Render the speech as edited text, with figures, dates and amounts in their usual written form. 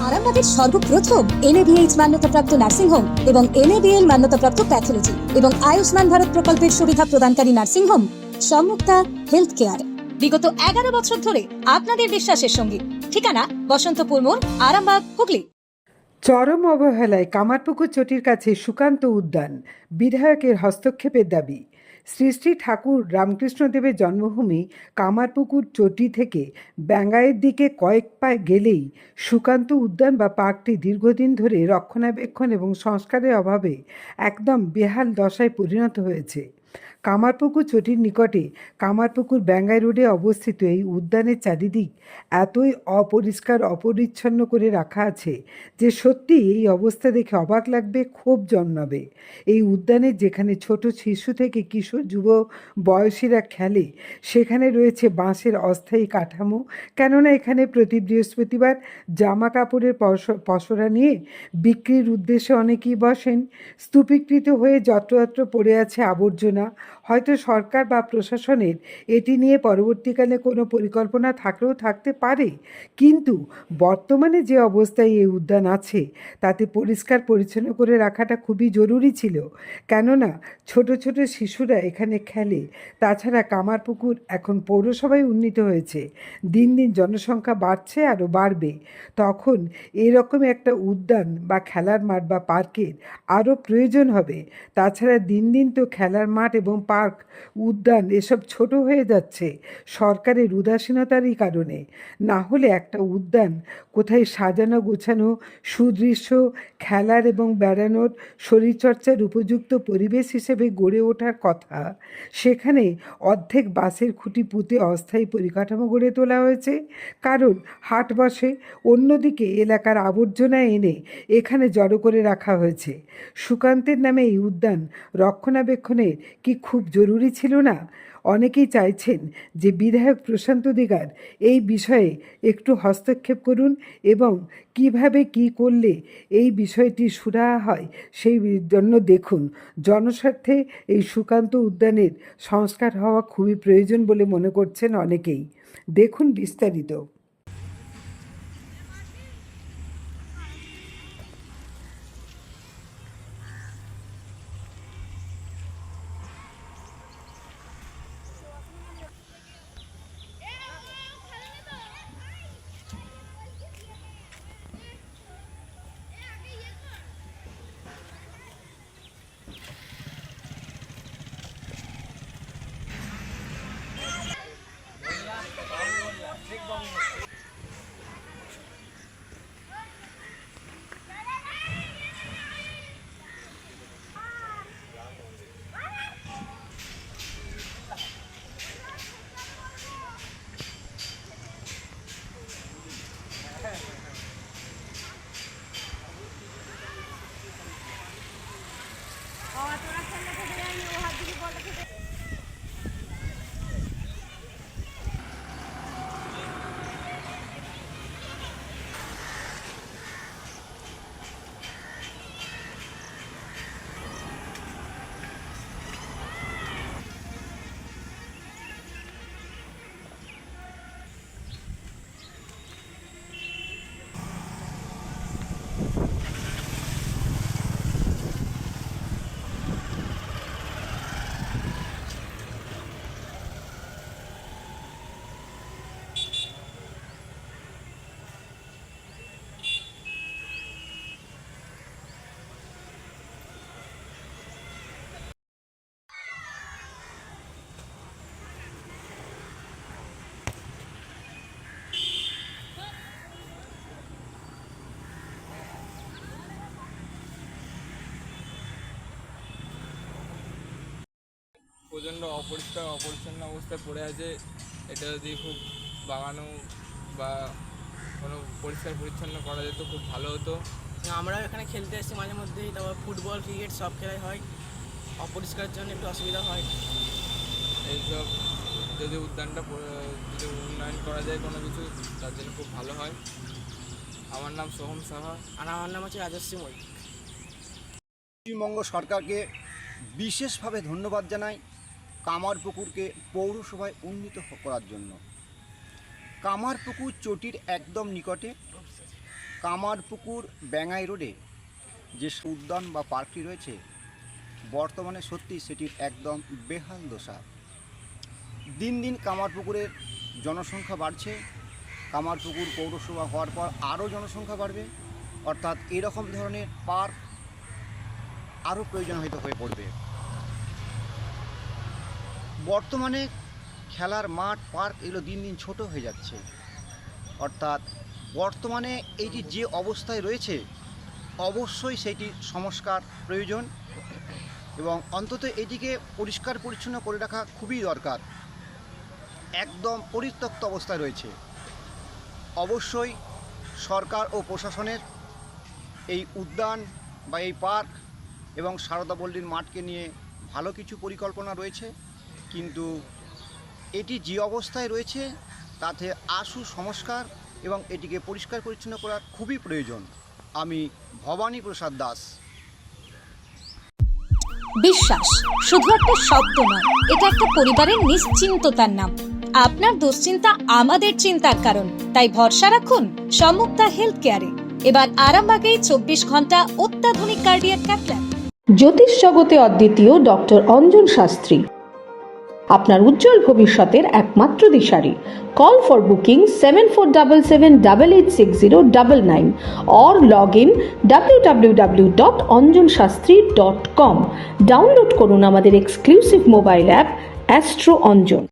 আরামবাগের সর্বপ্রথম NABH মান্যতাপ্রাপ্ত nursing home এবং NABL মান্যতাপ্রাপ্ত প্যাথোলজি এবং আয়ুষ্মান ভারত প্রকল্পের সুবিধা প্রদানকারী নার্সিং হোম সম্মুক্তা হেলথ কেয়ার। বিগত 11 বছর ধরে আপনাদের বিশ্বাসের সঙ্গী। ঠিকানা বসন্তপুর মোড়, আরামবাগ, হুগলি। চরম অবহেলায় কামারপুকুর চটির কাছে সুকান্ত উদ্যান, বিধায়কের হস্তক্ষেপের দাবি। শ্রী শ্রী ঠাকুর রামকৃষ্ণদেবের জন্মভূমি কামারপুকুর চটি থেকে ব্যাঙ্গাইয়ের দিকে কয়েক পা গেলেই সুকান্ত উদ্যান বা পার্কটি দীর্ঘদিন ধরে রক্ষণাবেক্ষণ এবং সংস্কারের অভাবে একদম বেহাল দশায় পরিণত হয়েছে। কামারপুকুর চটির নিকটে কামারপুকুর ব্যাঙ্গাই রোডে অবস্থিত এই উদ্যানের চারিদিক এতই অপরিষ্কার অপরিচ্ছন্ন করে রাখা আছে যে সত্যি এই অবস্থা দেখে অবাক লাগবে, ক্ষোভ জন্মাবে। এই উদ্যানে যেখানে ছোট শিশু থেকে কিশোর যুব বয়সীরা খেলে, সেখানে রয়েছে বাঁশের অস্থায়ী কাঠামো। কেননা এখানে প্রতি বৃহস্পতিবার জামা কাপড়ের পসরা নিয়ে বিক্রির উদ্দেশ্যে অনেকেই বসেন। স্তূপীকৃত হয়ে যত্রতত্র পড়ে আছে আবর্জনা। হয়তো সরকার বা প্রশাসনের এটি নিয়ে পরবর্তীকালে কোনো পরিকল্পনা থাকলেও থাকতে পারে, কিন্তু বর্তমানে যে অবস্থায় এই উদ্যান আছে তাতে পরিষ্কার পরিচ্ছন্ন করে রাখাটা খুবই জরুরি ছিল। কেননা ছোট ছোট শিশুরা এখানে খেলে। তাছাড়া কামারপুকুর এখন পৌরসভায় উন্নীত হয়েছে, দিন দিন জনসংখ্যা বাড়ছে, আরও বাড়বে। তখন এরকম একটা উদ্যান বা খেলার মাঠ বা পার্কের আরও প্রয়োজন হবে। তাছাড়া দিন দিন তো খেলার মাঠ এবং পার্ক, উদ্যান এসব ছোট হয়ে যাচ্ছে সরকারের উদাসীনতারই কারণে। না হলে একটা উদ্যান কোথায় সাজানো গোছানো সুদৃশ্য খেলার এবং বেড়ানোর শরীরচর্চার উপযুক্ত পরিবেশ হিসেবে গড়ে ওঠার কথা, সেখানে অর্ধেক বাঁশের খুঁটি পুঁতে অস্থায়ী পরিকাঠামো গড়ে তোলা হয়েছে। কারণ হাট বসে, অন্যদিকে এলাকার আবর্জনা এনে এখানে জড়ো করে রাখা হয়েছে। সুকান্তের নামে এই উদ্যান রক্ষণাবেক্ষণের কি খুব জরুরি ছিল না? অনেকেই চাইছেন যে বিধায়ক প্রশান্ত দিগার এই বিষয়ে একটু হস্তক্ষেপ করুন এবং কিভাবে কি করলে এই বিষয়টি সুরাহা হয় সেই জন্য দেখুন। জনস্বার্থে এই সুকান্ত উদ্যানের সংস্কার হওয়া খুবই প্রয়োজন বলে মনে করছেন অনেকেই। দেখুন বিস্তারিত। প্রচণ্ড অপরিচ্ছন্ন অবস্থায় পড়ে আছে। এটা যদি খুব বাগানো বা কোনো পরিষ্কার পরিচ্ছন্ন করা যেত খুব ভালো হতো। আমরা এখানে খেলতে এসেছি মাঝে মধ্যেই, তারপর ফুটবল ক্রিকেট সব খেলাই হয়। অপরিষ্কারের জন্য একটু অসুবিধা হয়। এইসব যদি উদ্যানটা যদি উন্নয়ন করা যায় কোনো কিছু, তার জন্য খুব ভালো হয়। আমার নাম সোহম সাহা। আর আমার নাম হচ্ছে রাজশ্রী মল্লিক। পশ্চিমবঙ্গ সরকারকে বিশেষভাবে ধন্যবাদ জানাই কামারপুকুরকে পৌরসভায় উন্নীত করার জন্য। কামারপুকুর চটির একদম নিকটে কামারপুকুর ব্যাঙাই রোডে যে উদ্যান বা পার্কটি রয়েছে বর্তমানে সত্যি সেটির একদম বেহাল দশা। দিন দিন কামারপুকুরের জনসংখ্যা বাড়ছে, কামারপুকুর পৌরসভা হওয়ার পর আরও জনসংখ্যা বাড়বে, অর্থাৎ এরকম ধরনের পার্ক আরও প্রয়োজন হয়তো হয়ে পড়বে। বর্তমানে খেলার মাঠ পার্ক এগুলো দিন দিন ছোট হয়ে যাচ্ছে, অর্থাৎ বর্তমানে এইটি যে অবস্থায় রয়েছে অবশ্যই সেটি সংস্কার প্রয়োজন এবং অন্তত এটিকে পরিষ্কার পরিচ্ছন্ন করে রাখা খুবই দরকার। একদম পরিত্যক্ত অবস্থায় রয়েছে। অবশ্যই সরকার ও প্রশাসনের এই উদ্যান বা এই পার্ক এবং সারদা পল্লীর মাঠকে নিয়ে ভালো কিছু পরিকল্পনা রয়েছে, কিন্তু এটি যে অবস্থায় রয়েছে তাতে আশু সংস্কার এবং এটিকে পরিষ্কার পরিচ্ছন্ন করার খুবই প্রয়োজন। আমি ভবানী প্রসাদ দাস। বিশ্বাস শুধু একটা শব্দ নয়, এটা একটা পরিবারের নিশ্চিন্ততার নাম। আপনার দুশ্চিন্তা আমাদের চিন্তার কারণ, তাই ভরসা রাখুন সম্মুক্তা হেলথ কেয়ারে। এবার আরামবাগে 24 ঘন্টা অত্যাধুনিক কার্ডিয়াক ক্যাথল্যাব। জ্যোতিষ জগতে অদ্বিতীয় ডক্টর অঞ্জন শাস্ত্রী, আপনার উজ্জ্বল ভবিষ্যতের একমাত্র দিশারি। Call for booking 7477886099 or log in www.anjanshastri.com। Download করুন আমাদের exclusive mobile app astro Anjan.